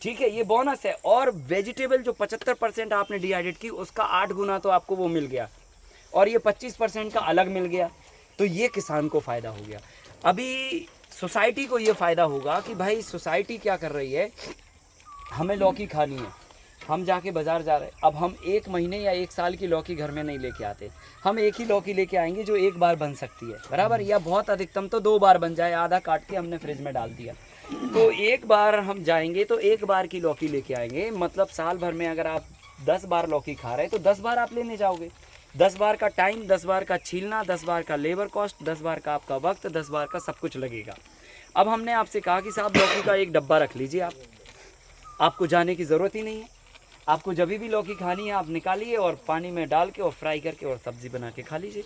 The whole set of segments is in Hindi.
ठीक है, ये बोनस है। और वेजिटेबल जो 75% आपने डिहाइड्रेट की उसका 8 गुना तो आपको वो मिल गया, और ये 25% का अलग मिल गया। तो ये किसान को फ़ायदा हो गया। अभी सोसाइटी को ये फ़ायदा होगा कि भाई सोसाइटी क्या कर रही है, हमें लौकी खानी है, हम जाके बाज़ार जा रहे हैं। अब हम 1 महीने या 1 साल की लौकी घर में नहीं लेके आते, हम एक ही लौकी लेके आएंगे जो एक बार बन सकती है, बराबर, या बहुत अधिकतम तो 2 बार बन जाए, आधा काट के हमने फ्रिज में डाल दिया। तो एक बार हम जाएंगे तो 1 बार की लौकी लेके आएंगे, मतलब साल भर में अगर आप 10 बार लौकी खा रहे हैं तो 10 बार आप लेने जाओगे। 10 बार का टाइम, 10 बार का छीलना, 10 बार का लेबर कॉस्ट, 10 बार का आपका वक्त, 10 बार का सब कुछ लगेगा। अब हमने आपसे कहा कि साहब लौकी का एक डब्बा रख लीजिए, आपको जाने की ज़रूरत ही नहीं है। आपको जब भी लौकी खानी है आप निकालिए और पानी में डाल के और फ्राई करके और सब्ज़ी बना के खा लीजिए।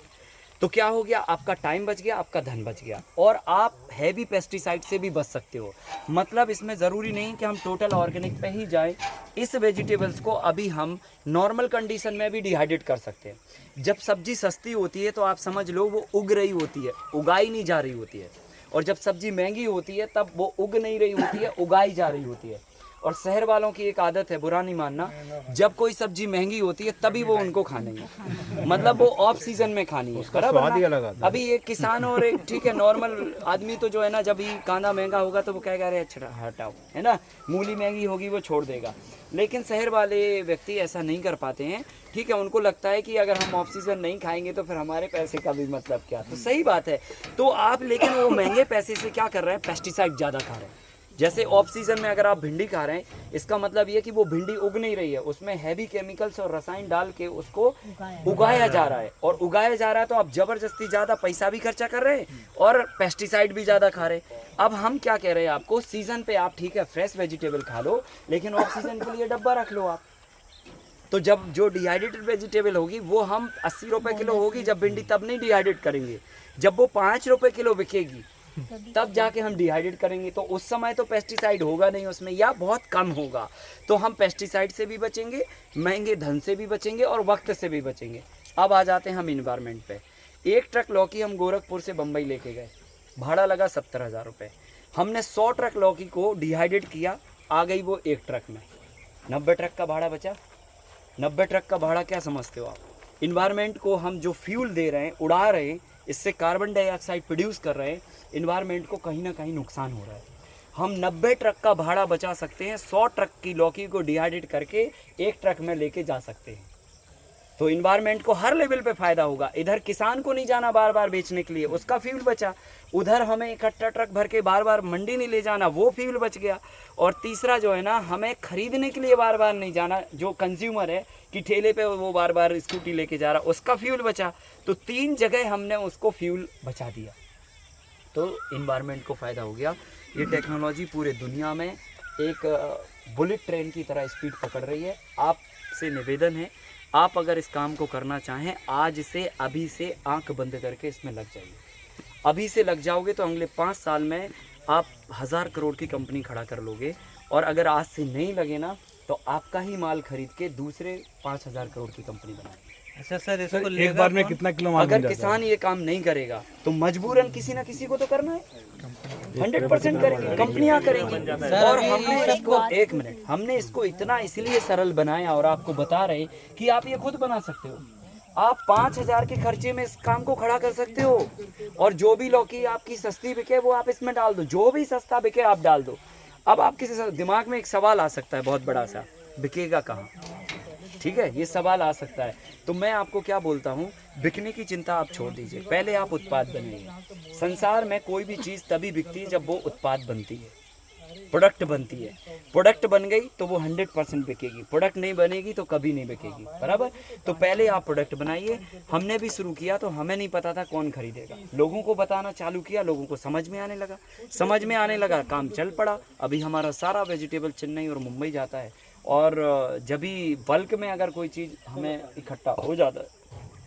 तो क्या हो गया, आपका टाइम बच गया, आपका धन बच गया, और आप हैवी पेस्टिसाइड से भी बच सकते हो। मतलब इसमें ज़रूरी नहीं कि हम टोटल ऑर्गेनिक पे ही जाएं। इस वेजिटेबल्स को अभी हम नॉर्मल कंडीशन में भी डिहाइड्रेट कर सकते हैं। जब सब्ज़ी सस्ती होती है तो आप समझ लो वो उग रही होती है, उगाई नहीं जा रही होती है। और जब सब्ज़ी महंगी होती है तब वो उग नहीं रही होती है, उगाई जा रही होती है। और शहर वालों की एक आदत है, बुरा नहीं मानना, जब कोई सब्जी महंगी होती है तभी वो उनको खानी है, मतलब वो ऑफ सीजन में खानी है, बराबर। अभी एक किसान और एक ठीक है नॉर्मल आदमी तो जो है ना, जब ही कांदा महंगा होगा तो वो कहेगा अरे अच्छा हटाओ, है ना, मूली महंगी होगी वो छोड़ देगा। लेकिन शहर वाले व्यक्ति ऐसा नहीं कर पाते हैं, ठीक है, उनको लगता है कि अगर हम ऑफ सीजन नहीं खाएंगे तो फिर हमारे पैसे का भी मतलब क्या। तो सही बात है, तो आप लेकिन वो महंगे पैसे से क्या कर रहे हैं, पेस्टिसाइड ज़्यादा खा रहे हैं। जैसे ऑफ सीजन में अगर आप भिंडी खा रहे हैं, इसका मतलब ये कि वो भिंडी उग नहीं रही है, उसमें हैवी केमिकल्स और रसायन डाल के उसको उगाया जा रहा है, और उगाया जा रहा है तो आप जबरदस्ती ज़्यादा पैसा भी खर्चा कर रहे हैं और पेस्टिसाइड भी ज़्यादा खा रहे हैं। अब हम क्या कह रहे हैं आपको, सीजन पे आप ठीक है फ्रेश वेजिटेबल खा लो, लेकिन ऑफ सीजन के लिए डब्बा रख लो आप। तो जब जो डिहाइड्रेटेड वेजिटेबल होगी वो हम 80 रुपये किलो होगी जब भिंडी, तब नहीं डिहाइड्रेट करेंगे। जब वो 5 रुपये किलो बिकेगी तब जाके हम डिहाइड्रेट करेंगे। तो उस समय तो पेस्टिसाइड होगा नहीं उसमें, या बहुत कम होगा। तो हम पेस्टिसाइड से भी बचेंगे, महंगे धन से भी बचेंगे और वक्त से भी बचेंगे। अब आ जाते हैं हम इन्वायरमेंट पे। 1 ट्रक लौकी हम गोरखपुर से बम्बई लेके गए, भाड़ा लगा 70,000 रुपये। हमने 100 ट्रक लौकी को डिहाइड्रेट किया, आ गई वो 1 ट्रक में, 90 ट्रक का भाड़ा बचा। 90 ट्रक का भाड़ा क्या समझते हो आप। इन्वायरमेंट को हम जो फ्यूल दे रहे हैं, उड़ा रहे हैं, इससे कार्बन डाइऑक्साइड प्रोड्यूस कर रहे हैं, इन्वायरमेंट को कहीं ना कहीं नुकसान हो रहा है। हम 90 ट्रक का भाड़ा बचा सकते हैं, 100 ट्रक की लौकी को डिहाइड्रेट करके 1 ट्रक में लेके जा सकते हैं। तो इन्वायरमेंट को हर लेवल पे फ़ायदा होगा। इधर किसान को नहीं जाना बार बार बेचने के लिए, उसका फ्यूल बचा। उधर हमें इकट्ठा ट्रक भर के बार बार मंडी नहीं ले जाना, वो फ्यूल बच गया। और तीसरा जो है ना, हमें ख़रीदने के लिए बार बार नहीं जाना, जो कंज्यूमर है कि ठेले पे वो बार बार स्कूटी लेके जा रहा, उसका फ्यूल बचा। तो 3 जगह हमने उसको फ्यूल बचा दिया, तो इन्वायरमेंट को फ़ायदा हो गया। ये टेक्नोलॉजी पूरे दुनिया में एक बुलेट ट्रेन की तरह स्पीड पकड़ रही है। आपसे निवेदन है, आप अगर इस काम को करना चाहें, आज से अभी से आंख बंद करके इसमें लग जाइए। अभी से लग जाओगे तो अगले 5 साल में आप 1000 करोड़ की कंपनी खड़ा कर लोगे। और अगर आज से नहीं लगे ना, तो आपका ही माल खरीद के दूसरे 5000 करोड़ की कंपनी बनाएंगे। अच्छा सर, इसको एक बार में कितना किलो माल अगर किसान ये काम नहीं करेगा तो मजबूरन किसी ना किसी को तो करना है, 100% करेंगे, कंपनियां करेंगी। और हमने इसको, 1 मिनट, हमने इसको इतना इसलिए सरल बनाया और आपको बता रहे कि आप ये खुद बना सकते हो। आप 5000 के खर्चे में इस काम को खड़ा कर सकते हो। और जो भी लौकी आपकी सस्ती बिके वो आप इसमें डाल दो, जो भी सस्ता बिके आप डाल दो। अब आपके दिमाग में एक सवाल आ सकता है बहुत बड़ा सा, बिकेगा कहाँ, ठीक है, ये सवाल आ सकता है। तो मैं आपको क्या बोलता हूँ, बिकने की चिंता आप छोड़ दीजिए, पहले आप उत्पाद बनाइए। संसार में कोई भी चीज़ तभी बिकती है जब वो उत्पाद बनती है, प्रोडक्ट बनती है। प्रोडक्ट बन गई तो वो 100% बिकेगी, प्रोडक्ट नहीं बनेगी तो कभी नहीं बिकेगी, बराबर। तो पहले आप प्रोडक्ट बनाइए। हमने भी शुरू किया तो हमें नहीं पता था कौन खरीदेगा, लोगों को बताना चालू किया, लोगों को समझ में आने लगा, काम चल पड़ा। अभी हमारा सारा वेजिटेबल चेन्नई और मुंबई जाता है। और जब भी बल्क में अगर कोई चीज़ हमें इकट्ठा हो जाता है,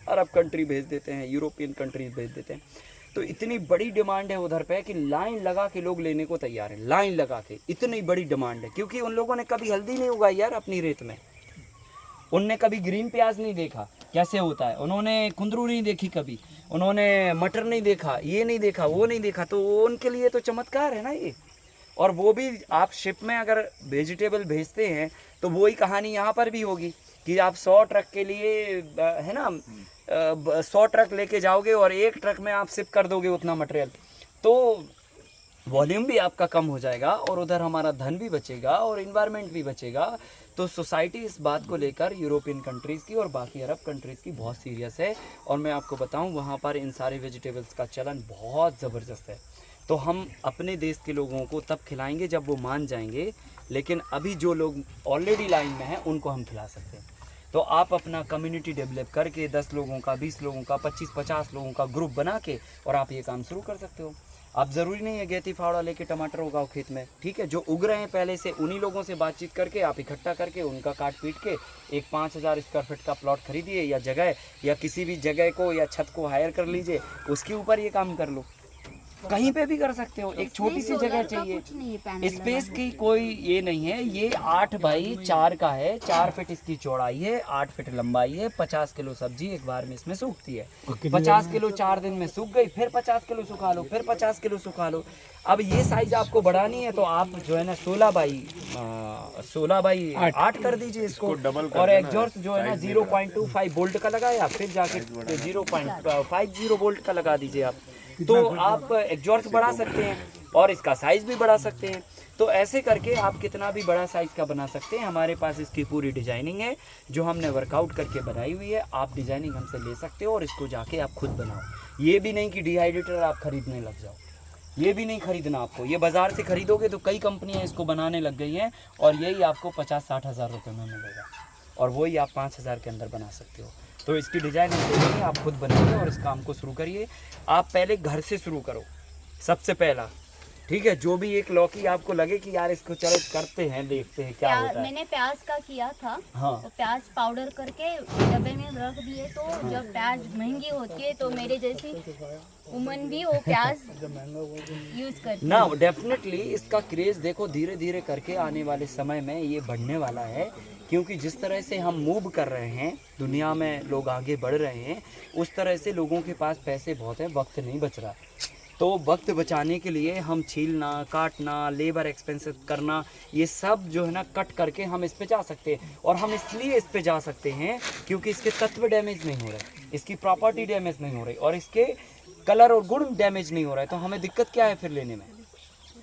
अरब कंट्री भेज देते हैं, यूरोपियन कंट्रीज भेज देते हैं। तो इतनी बड़ी डिमांड है उधर पे कि लाइन लगा के लोग लेने को तैयार हैं, लाइन लगा के, इतनी बड़ी डिमांड है। क्योंकि उन लोगों ने कभी हल्दी नहीं उगाई यार अपनी रेत में, उनने कभी ग्रीन प्याज नहीं देखा कैसे होता है, उन्होंने कुंदरू नहीं देखी कभी, उन्होंने मटर नहीं देखा, ये नहीं देखा, वो नहीं देखा। तो उनके लिए तो चमत्कार है ना ये। और वो भी आप शिप में अगर वेजिटेबल भेजते हैं तो वही कहानी यहाँ पर भी होगी कि आप 100 ट्रक के लिए है ना 100 ट्रक लेके जाओगे और एक ट्रक में आप शिप कर दोगे उतना मटेरियल, तो वॉल्यूम भी आपका कम हो जाएगा और उधर हमारा धन भी बचेगा और इन्वायरमेंट भी बचेगा। तो सोसाइटी इस बात को लेकर यूरोपियन कंट्रीज़ की और बाकी अरब कंट्रीज़ की बहुत सीरियस है। और मैं आपको बताऊं वहाँ पर इन सारे वेजिटेबल्स का चलन बहुत ज़बरदस्त है। तो हम अपने देश के लोगों को तब खिलाएंगे जब वो मान जाएंगे, लेकिन अभी जो लोग ऑलरेडी लाइन में हैं उनको हम खिला सकते हैं। तो आप अपना कम्युनिटी डेवलप करके 10 लोगों का, 20 लोगों का, 25-50 लोगों का ग्रुप बना के और आप ये काम शुरू कर सकते हो। आप ज़रूरी नहीं है गेती फावड़ा लेके टमाटर उगाओ खेत में, ठीक है। जो उग रहे हैं पहले से उन्हीं लोगों से बातचीत करके आप इकट्ठा करके उनका काट पीट के एक 5000 स्क्वायर फीट का प्लॉट खरीदिए या जगह, या किसी भी जगह को या छत को हायर कर लीजिए, उसके ऊपर ये काम कर लो। कहीं पे भी कर सकते हो, एक छोटी सी जगह चाहिए, स्पेस की कोई ये नहीं है। ये 8 बाई 4 का है, 4 फीट इसकी चौड़ाई है, 8 फीट लंबाई है। 50 किलो सब्जी एक बार में इसमें सूखती है। 50 किलो 4 दिन में सूख गई, फिर 50 किलो सुखा लो, फिर 50 किलो सुखा लो। अब ये साइज आपको बढ़ानी है तो आप जो है ना 16 बाई 8 कर दीजिए इसको। और एग्जॉस्ट जो है ना 0.25 वोल्ट का लगाया, फिर जाके 0.50 वोल्ट का लगा दीजिए आप, तो आप एग्जॉस्ट बढ़ा सकते हैं और इसका साइज़ भी बढ़ा सकते हैं। तो ऐसे करके आप कितना भी बड़ा साइज़ का बना सकते हैं। हमारे पास इसकी पूरी डिजाइनिंग है जो हमने वर्कआउट करके बनाई हुई है। आप डिजाइनिंग हमसे ले सकते हो और इसको जाके आप खुद बनाओ। ये भी नहीं कि डिहाइड्रेटर आप खरीदने लग जाओ, ये भी नहीं खरीदना आपको। ये बाज़ार से खरीदोगे तो कई कंपनियाँ इसको बनाने लग गई हैं और यही आपको 50-60 हज़ार रुपये में मिलेगा और वही आप 5000 के अंदर बना सकते हो। तो इसकी डिज़ाइन देखिए, आप खुद बनाइए और इस काम को शुरू करिए। आप पहले घर से शुरू करो सबसे पहला, ठीक है। जो भी एक लौकी आपको लगे कि यार इसको चलो करते हैं, देखते हैं क्या होता है। मैंने प्याज का किया था, हाँ। तो प्याज पाउडर करके डब्बे में रख दिए। तो जब प्याज महंगी होती है तो मेरे जैसी वुमन भी वो प्याज यूज करती है ना। डेफिनेटली इसका क्रेज़ देखो धीरे धीरे करके आने वाले समय में ये बढ़ने वाला है, क्योंकि जिस तरह से हम मूव कर रहे हैं, दुनिया में लोग आगे बढ़ रहे हैं, उस तरह से लोगों के पास पैसे बहुत हैं, वक्त नहीं बच रहा। तो वक्त बचाने के लिए हम छीलना, काटना, लेबर एक्सपेंसेस करना, ये सब जो है ना कट करके हम इस पे जा सकते हैं। और हम इसलिए इस पे जा सकते हैं क्योंकि इसके तत्व डैमेज नहीं हो रहे, इसकी प्रॉपर्टी डैमेज नहीं हो रही और इसके कलर और गुण डैमेज नहीं हो रहा है। तो हमें दिक्कत क्या है फिर लेने में,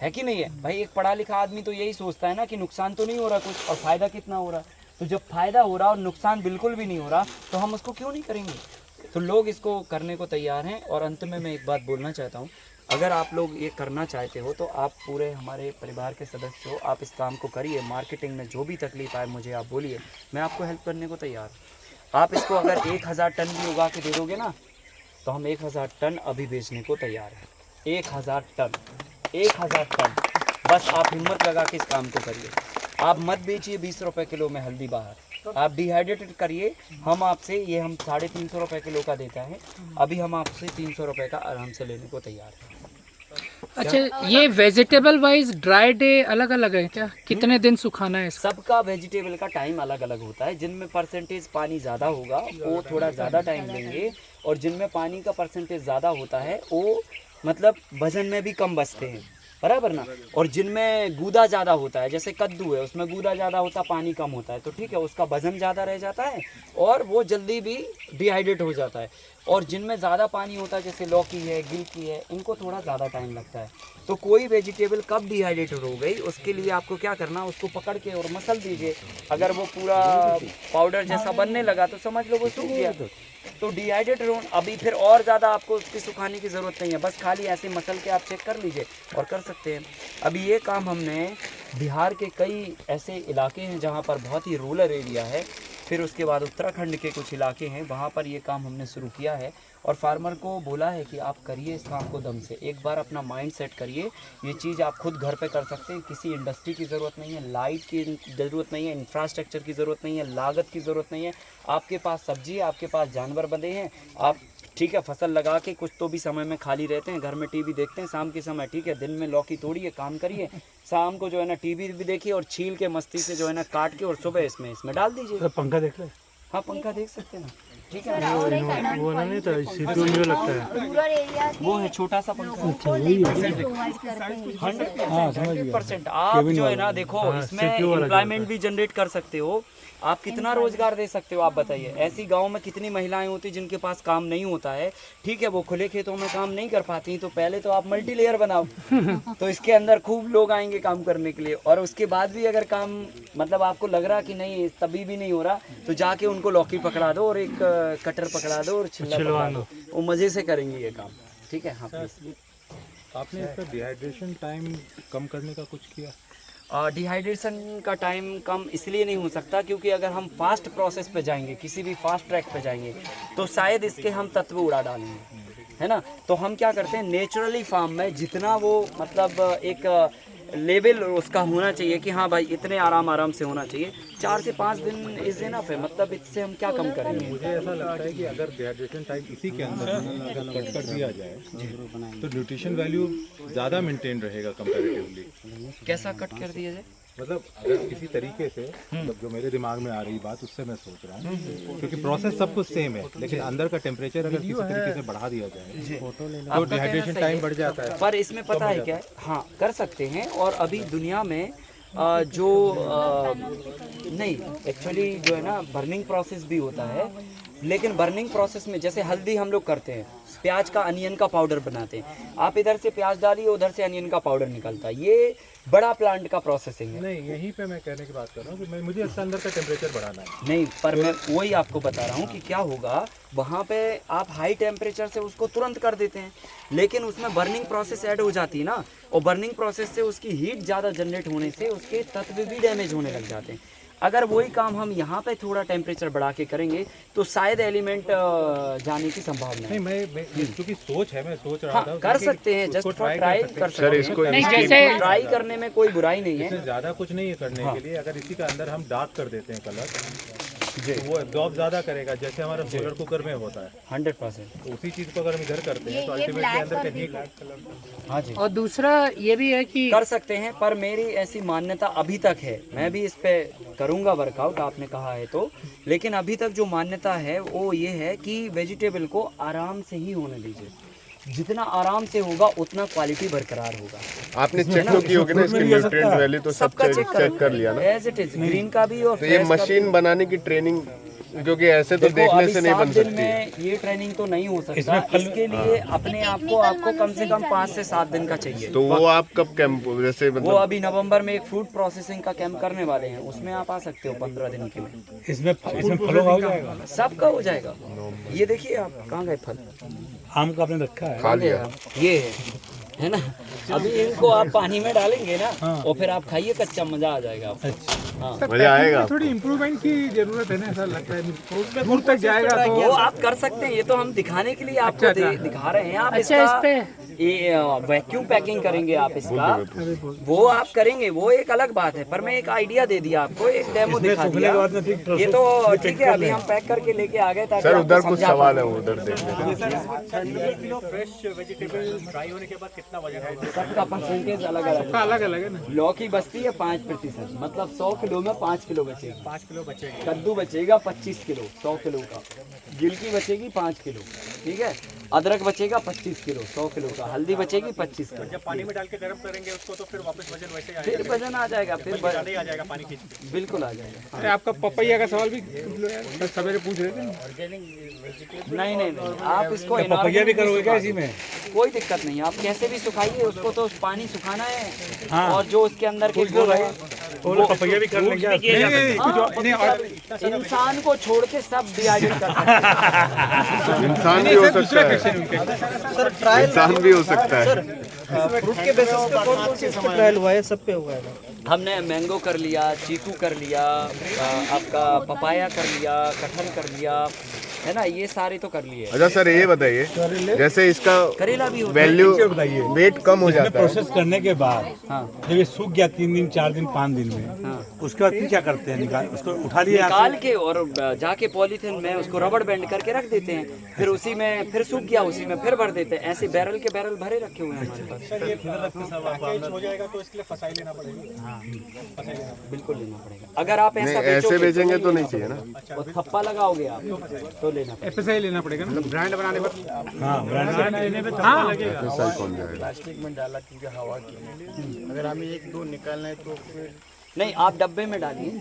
है कि नहीं है भाई। एक पढ़ा लिखा आदमी तो यही सोचता है ना कि नुकसान तो नहीं हो रहा कुछ और फ़ायदा कितना हो रहा। तो जब फ़ायदा हो रहा और नुकसान बिल्कुल भी नहीं हो रहा तो हम उसको क्यों नहीं करेंगे। तो लोग इसको करने को तैयार हैं। और अंत में मैं एक बात बोलना चाहता हूँ, अगर आप लोग ये करना चाहते हो तो आप पूरे हमारे परिवार के सदस्य हो, आप इस काम को करिए। मार्केटिंग में जो भी तकलीफ आए मुझे आप बोलिए, मैं आपको हेल्प करने को तैयार हूँ। आप इसको अगर 1000 टन भी उगा के दे दोगे ना तो हम 1000 टन अभी बेचने को तैयार हैं। 1000 टन, 1000 टन। बस आप हिम्मत लगा के इस काम को करिए। आप मत बेचिए 20 रुपये किलो में हल्दी बाहर, आप डिहाइड्रेटेड करिए। हम आपसे ये हम 350 रुपये किलो का देता है, अभी हम आपसे 300 रुपये का आराम से लेने को तैयार हैं। अच्छा, ये वेजिटेबल वाइज ड्राई डे अलग अलग है क्या? कितने दिन सुखाना है इसका? सबका वेजिटेबल का टाइम अलग अलग होता है। जिनमें परसेंटेज पानी ज़्यादा होगा वो थोड़ा ज़्यादा टाइम लेंगे, और जिनमें पानी का परसेंटेज ज़्यादा होता है वो मतलब वजन में भी कम बचते हैं, बराबर ना। और जिनमें गूदा ज़्यादा होता है, जैसे कद्दू है उसमें गूदा ज़्यादा होता है, पानी कम होता है, तो ठीक है उसका वजन ज़्यादा रह जाता है और वो जल्दी भी डिहाइड्रेट हो जाता है। और जिनमें ज़्यादा पानी होता है जैसे लौकी है, गिलकी है, इनको थोड़ा ज़्यादा टाइम लगता है। तो कोई वेजिटेबल कब डिहाइड्रेटेड हो गई उसके लिए आपको क्या करना, उसको पकड़ के और मसल दीजिए। अगर वो पूरा पाउडर जैसा बनने लगा तो समझ लो वो सूख गया। तो डिहाइड्रेटेड हो अभी फिर और ज़्यादा आपको उसकी सुखाने की ज़रूरत नहीं है, बस खाली ऐसे मसल के आप चेक कर लीजिए और कर सकते हैं। अभी ये काम हमने बिहार के कई ऐसे इलाके हैं जहाँ पर बहुत ही रूरल एरिया है, फिर उसके बाद उत्तराखंड के कुछ इलाके हैं वहाँ पर ये काम हमने शुरू किया है। और फार्मर को बोला है कि आप करिए इस काम को दम से, एक बार अपना माइंड सेट करिए। ये चीज़ आप खुद घर पे कर सकते हैं, किसी इंडस्ट्री की ज़रूरत नहीं है, लाइट की ज़रूरत नहीं है, इंफ्रास्ट्रक्चर की ज़रूरत नहीं है, लागत की ज़रूरत नहीं है। आपके पास सब्जी है, आपके पास जानवर बंधे हैं, आप ठीक है फसल लगा के कुछ तो भी समय में खाली रहते हैं, घर में टीवी देखते हैं शाम के समय, ठीक है दिन में लौकी तोड़िए, काम करिए, शाम को जो है ना टीवी भी देखिए और छील के मस्ती से जो है ना काट के और सुबह इसमें डाल दीजिए। पंखा देख ले। हाँ पंखा देख सकते हैं ना। ठीक है। और एक रूरल एरिया वो है छोटा सा पंखा। को लेबर प्रोवाइड करते हैं। 100% आप जो है ना देखो इसमें एम्प्लॉयमेंट भी जनरेट कर सकते हो। आप कितना रोजगार दे सकते हो आप बताइए। ऐसी गांव में कितनी महिलाएं होती जिनके पास काम नहीं होता है, ठीक है, वो खुले खेतों में काम नहीं कर पाती, तो पहले तो आप मल्टी लेयर बनाओ तो इसके अंदर खूब लोग आएंगे काम करने के लिए। और उसके बाद भी अगर काम मतलब आपको लग रहा कि नहीं तभी भी नहीं हो रहा, तो जाके उनको लौकी पकड़ा दो और एक कटर पकड़ा दो और छिल्ला पकड़ा दो, वो मजे से करेंगे ये काम। ठीक है। हाँ प्लीज। आपने इसका डिहाइड्रेशन टाइम कम करने का कुछ किया? डिहाइड्रेशन का टाइम कम इसलिए नहीं हो सकता क्योंकि अगर हम फास्ट प्रोसेस पे जाएंगे, किसी भी फास्ट ट्रैक पे जाएंगे, तो शायद इसके हम तत्व उड़ा डालेंगे, है ना। तो हम क्या करते हैं नेचुरली फार्म में जितना वो मतलब एक लेवल उसका होना चाहिए कि हाँ भाई इतने आराम से होना चाहिए, 4 से 5 दिन इज इनफ है। मतलब इससे हम क्या कम करेंगे। मुझे ऐसा लगता है कि अगर डिहाइड्रेशन टाइम इसी के अंदर अगर कट कर दिया जाए तो न्यूट्रिशन वैल्यू ज़्यादा मेंटेन रहेगा कंपैरेटिवली। कैसा कट कर दिया जाए? मतलब अगर किसी तरीके से मतलब जो मेरे दिमाग में आ रही बात उससे मैं सोच रहा हूँ, क्योंकि प्रोसेस सब कुछ सेम है, लेकिन अंदर का टेम्परेचर अगर किसी तरीके से बढ़ा दिया जाए तो डिहाइड्रेशन टाइम बढ़ जाता है। पर इसमें पता है क्या है, हाँ कर सकते हैं। और अभी दुनिया में जो नहीं एक्चुअली जो है ना बर्निंग प्रोसेस भी होता है, लेकिन बर्निंग प्रोसेस में जैसे हल्दी हम लोग करते हैं, प्याज का अनियन का पाउडर बनाते हैं, आप इधर से प्याज डालिए उधर से अनियन का पाउडर निकलता है, ये बड़ा प्लांट का प्रोसेसिंग है। नहीं, यहीं पे मैं कहने की बात कर रहा हूँ कि मुझे इसके अंदर का टेम्परेचर बढ़ाना है। नहीं, पर मैं वही आपको बता रहा हूँ कि क्या होगा, वहाँ पे आप हाई टेम्परेचर से उसको तुरंत कर देते हैं, लेकिन उसमें बर्निंग प्रोसेस ऐड हो जाती है ना, और बर्निंग प्रोसेस से उसकी हीट ज़्यादा जनरेट होने से उसके तत्व भी डैमेज होने लग जाते हैं। अगर वही काम हम यहाँ पे थोड़ा टेम्परेचर बढ़ा के करेंगे तो शायद एलिमेंट जाने की संभावना है। नहीं, मैं क्योंकि सोच है, मैं सोच रहा था हाँ, कर सकते हैं, जस्ट फॉर ट्राई कर सकते हैं। इसको नहीं, जैसे ट्राई करने में कोई बुराई नहीं है। इससे ज़्यादा कुछ नहीं है करने के लिए। अगर इसी के अंदर हम डार्क कर देते हैं कलर, तो वो एब्जॉर्ब ज़्यादा करेगा, जैसे हमारा सोलर कुकर में होता है 100%। तो उसी चीज़ को अगर हम इधर करते हैं तो अल्टीमेटली अंदर का हीट। हाँ जी, और दूसरा ये भी है कि कर सकते हैं, पर मेरी ऐसी मान्यता अभी तक है, मैं भी इस पे करूँगा वर्कआउट आपने कहा है तो, लेकिन अभी तक जो मान्यता है वो ये है कि वेजिटेबल को आराम से ही होने दीजिए, जितना आराम से होगा उतना क्वालिटी बरकरार होगा। आपने चेक तो की होगी ना इसकी न्यूट्रिएंट वैल्यू, तो सब सबका चेक कर लिया ना। एज इट इज ग्रीन का भी और तो ये fresh का भी। मशीन बनाने की ट्रेनिंग, क्योंकि ऐसे तो देखो, देखने अभी से नहीं 7 बन दिन सकती। में ये ट्रेनिंग तो नहीं हो सकता, इसके लिए अपने आप को आपको कम से कम 5 से 7 दिन का चाहिए। तो वो आप कब कैंप जैसे वो मतलब अभी नवंबर में एक फूड प्रोसेसिंग का कैंप करने वाले हैं, उसमें आप आ सकते हो 15 दिन के लिए। इसमें फलों का हो जाएगा? सबका हो जाएगा। ये देखिए आप कहाँ गए फल, आम का आपने रखा है? खा लिया? ये है ना, अभी इनको आप पानी में डालेंगे ना और फिर आप खाइए कच्चा, मजा आ जाएगा आपको। मजा आएगा? थोड़ी इम्प्रूवमेंट की जरूरत है ना, ऐसा लगता है दूर तक जाएगा तो। वो आप कर सकते हैं, ये तो हम दिखाने के लिए आपको दिखा रहे हैं। आप अच्छा, इस पे ये वैक्यूम पैकिंग करेंगे आप इसका, वो आप करेंगे, वो एक अलग बात है, पर मैं एक आइडिया दे दिया आपको, एक डेमो दिखा दिया। ये तो ठीक है, अभी हम पैक करके लेके आ गए ताकि सर आपको उधर कुछ समझा सवाल है, पाऊं। वो उधर देखने सबका परसेंटेज अलग अलग है ना। लौकी बचती है 5%, मतलब 100 किलो में 5 किलो बचेगी। 5 किलो बचेगा। कद्दू बचेगा 25 किलो 100 किलो का, गिलकी बचेगी 5 किलो, ठीक है, अदरक बचेगा 25 किलो 100 किलो का, हल्दी बचेगी 25 किलो। जब पानी में डाल के गर्म करेंगे उसको तो फिर वापस वजन वैसे आएगा, फिर वजन आ जाएगा, फिर आ जाएगा पानी खींच, बिल्कुल आ जाएगा। अरे आपका पपैया का सवाल भी सवेरे पूछ रहे थे। नहीं, आप इसको पपैया भी करोगे क्या इसी में? कोई दिक्कत नहीं, आप कैसे भी सुखाइए उसको, तो पानी सुखाना है और जो उसके अंदर के गुण है वो पपैया भी कर लेंगे। इंसान को छोड़ के सब डिहाइड्रेट कर सकते हैं। इंसान भी हो सकता है, इंसान भी हो सकता है। फ्रूट के बेसिस पे कौन कौन सी ट्रायल हुआ है? सब पे हुआ है? हमने मैंगो कर लिया, चीकू कर लिया, आपका पपाया कर लिया, कटहल कर लिया, है ना, ये सारे तो कर लिए। अच्छा सर ये बताइए, जैसे इसका करेला भी होता है। वैल्यू बताइए। वेट कम हो जाता है प्रोसेस करने के बाद हाँ। जब ये सूख गया 3 दिन 4 दिन 5 दिन में, उसके बाद फिर क्या करते हैं? निकाल उसको उठा लिया निकाल के और जाके पॉलीथिन में उसको रबड़ बैंड करके रख देते हैं, फिर उसी में फिर सूख गया, उसी में फिर भर देते हैं। ऐसे बैरल के बैरल भरे रखे हुए हैं हमारे पास। हो जाएगा तो इसके लिए फसाई लेना पड़ेगा। बिल्कुल लेना पड़ेगा। अगर आप ऐसा ऐसे बेचेंगे तो नहीं चाहिए ना। और थप्पा लगाओगे आप तो लेना पड़ेगा। FSI लेना पड़ेगा ना ब्रांड बनाने पर। हाँ ब्रांड लेने पे FSI कौन जाएगा? प्लास्टिक में डाला क्योंकि हवा की अगर हमें 1-2 निकालना है तो फिर नहीं, आप डब्बे में डालिए,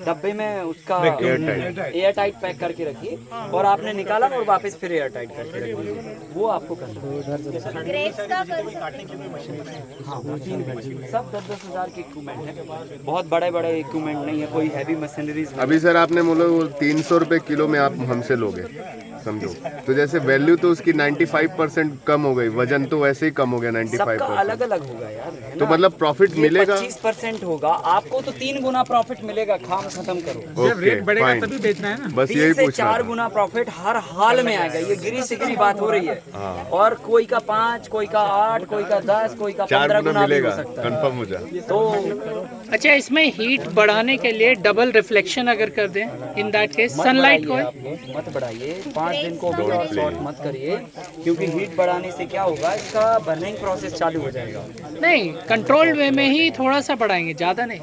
डब्बे में उसका एयर टाइट पैक करके रखिए और आपने निकाला और वापस फिर एयर टाइट करके रखिए, वो आपको करना है। ग्रेप्स का कर सकते हैं। हाँ, सब 10-10 हज़ार के इक्विपमेंट है, बहुत बड़े बड़े इक्विपमेंट नहीं है, कोई हैवी मशीनरीज। अभी सर आपने बोला वो 300 रुपए किलो में आप हमसे लोगे, समझो तो जैसे वैल्यू तो उसकी 95% कम हो गई, वजन तो वैसे ही कम हो गया 95%। सबका अलग अलग होगा यार, है तो ना? मतलब प्रॉफिट ये मिलेगा 25% होगा, आपको तो 3 गुना प्रॉफिट मिलेगा। काम खत्म करो। जब रेट बढ़ेगा फाइन, तभी बेचना है ना। बस 3 यही से पूछना 4 था। गुना प्रॉफिट हर हाल में आएगा। ये गिरी से गिरी बात हो रही है। और कोई का 5, कोई का 8, कोई का 10, कोई का 4 15 गुना गुना भी हो मिलेगा, सकता है। कंफर्म हो जाए। तो अच्छा, इसमें हीट बढ़ाने के लिए डबल रिफ्लेक्शन अगर कर दें, इन दैट केस मत सनलाइट को बढ़ाइए आप लोग, मत बढ़ाइए 5 दिन को भी और शॉर्ट मत करिए, क्योंकि हीट बढ़ाने से क्या होगा, इसका बर्निंग प्रोसेस चालू हो जाएगा। नहीं, कंट्रोल्ड वे में ही थोड़ा सा बढ़ाएंगे, ज़्यादा नहीं।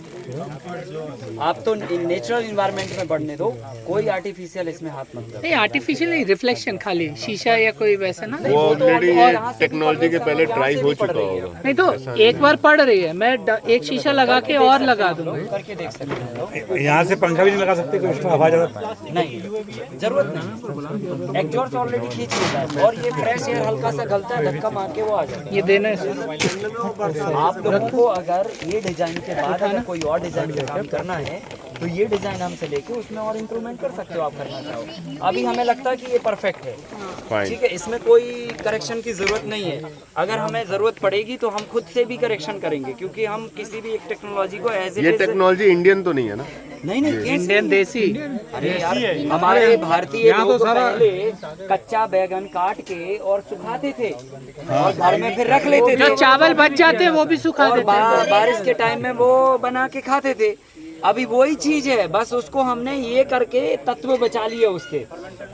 आप तो नेचुरल इन्वायरमेंट में बढ़ने दो, कोई आर्टिफिशियल इसमें हाथ मत करो। नहीं, आर्टिफिशियल नहीं, रिफ्लेक्शन खाली शीशा या कोई वैसा ना। वो ऑलरेडी और यहाँ से भी टेक्नोलॉजी के पड़ पहले रही है, ट्राई यहाँ हो से भी पड़ चुका रही है। होगा। नहीं तो एक बार पड़ रही है, मैं एक शीशा लगा के और लगा दूंगा। करके देख सकते हैं लोग। यहाँ से पंखा भी नहीं लगा सकते, कोई एक्स्ट्रा हवा ज़्यादा। नहीं, जरूरत नहीं, एग्जॉस्ट ऑलरेडी खींच लेता है और ये फ्रेश एयर हल्का सा गलता है, धक्का मार के वो आ जाता है। ये देना है। आप लोगों को अगर ये डिजाइन के बाद अगर कोई और डिजाइन का काम करना है तो ये डिजाइन हमसे लेके उसमें और इम्प्रूवमेंट कर सकते हो, आप करना चाहो। अभी हमें लगता है कि ये परफेक्ट है, फाइन। ठीक है, इसमें कोई करेक्शन की जरूरत नहीं है। अगर हमें जरूरत पड़ेगी तो हम खुद से भी करेक्शन करेंगे, क्योंकि हम किसी भी एक टेक्नोलॉजी को एज ये टेक्नोलॉजी इंडियन तो नहीं है ना? नहीं कैसे? इंडियन देसी। अरे यार, हमारे भारतीय लोग पहले कच्चा बैगन काट के और सुखाते थे और घर में फिर रख लेते थे। जो चावल बच जाते वो भी सुखा और देते। बारिश के टाइम में वो बना के खाते थे। अभी वही चीज है, बस उसको हमने ये करके तत्व बचा लिए, उसके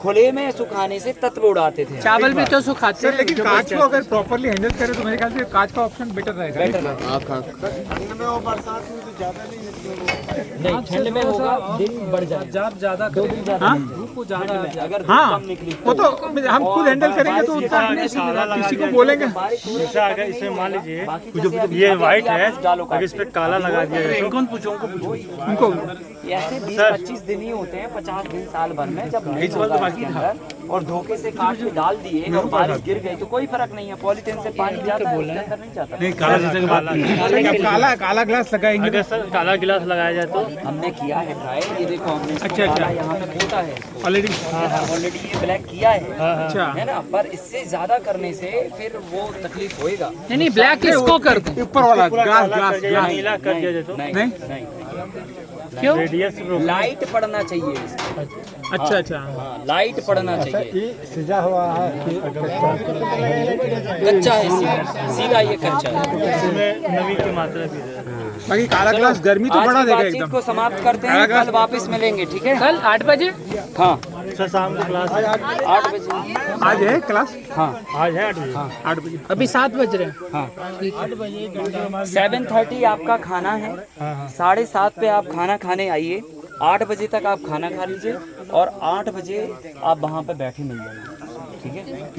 खुले में सुखाने से तत्व उड़ाते थे। चावल भी तो सुखाते हैं। लेकिन कांच को अगर प्रॉपरली हैंडल करें तो मेरे ख्याल से कांच का ऑप्शन बेटर रहेगा। ठंड में और बरसात में तो ज़्यादा नहीं नहीं, ठंड में होगा, दिन बढ़ जाएगा, ज्यादा 2 दिन ज्यादा धूप को ज्यादा, अगर धूप हाँ, कम निकली वो तो हम खुद हैंडल करेंगे तो उतना किसी को बोलेंगे। इसमें मान लीजिए ये वाइट है, अगर इस पे काला लगा दिया जाए कौन पूछो उनको ऐसे 20-25 दिन ही होते हैं, 50 दिन साल भर में, जब नहीं होगा इसके अंदर और धोखे से काट के डाल दिए और बारिश गिर गई तो कोई फर्क नहीं है। पॉलीथीन से पानी जाता है, उसके अंदर नहीं जाता। नहीं, काला जैसे की बात नहीं। काला ग्लास लगाएंगे। अगर सर काला गिलास लगाया जाए तो हमने किया है ट्राई, ये देखो हमने इसको अच्छा। काला यहाँ पे पोता है, ऑलरेडी ऑलरेडी ये ब्लैक किया है, अच्छा है ना। पर इससे ज्यादा करने से फिर वो तकलीफ होएगा। नहीं, ब्लैक इसको कर दो। ऊपर वाला ग्लास नीला कर दिया जाए तो नहीं, क्यों? रेडियस लाइट पड़ना चाहिए इसमें। अच्छा हाँ, लाइट पड़ना चाहिए। सजा हुआ है कि कच्चा है, सीधा ये कच्चा है। इसमें नमी की मात्रा भी है। बाकी काला ग्लास गर्मी तो आज बढ़ा की देगा बातचीत एकदम। को समाप्त करते हैं, कल वापस मिलेंगे, ठीक है? कल 8 बजे। हाँ, सर शाम को क्लास 8 बजे। आज है क्लास? हाँ, आज है 8 बजे। 8 बजे। अभी 7 बज रहे हैं। हाँ, 7:30 आपका खाना है, 7:30 पे आप खाना खाने आइए, 8 बजे तक आप खाना खा लीजिए और 8 बजे आप वहाँ पे बैठे मिल जाइए, ठीक है?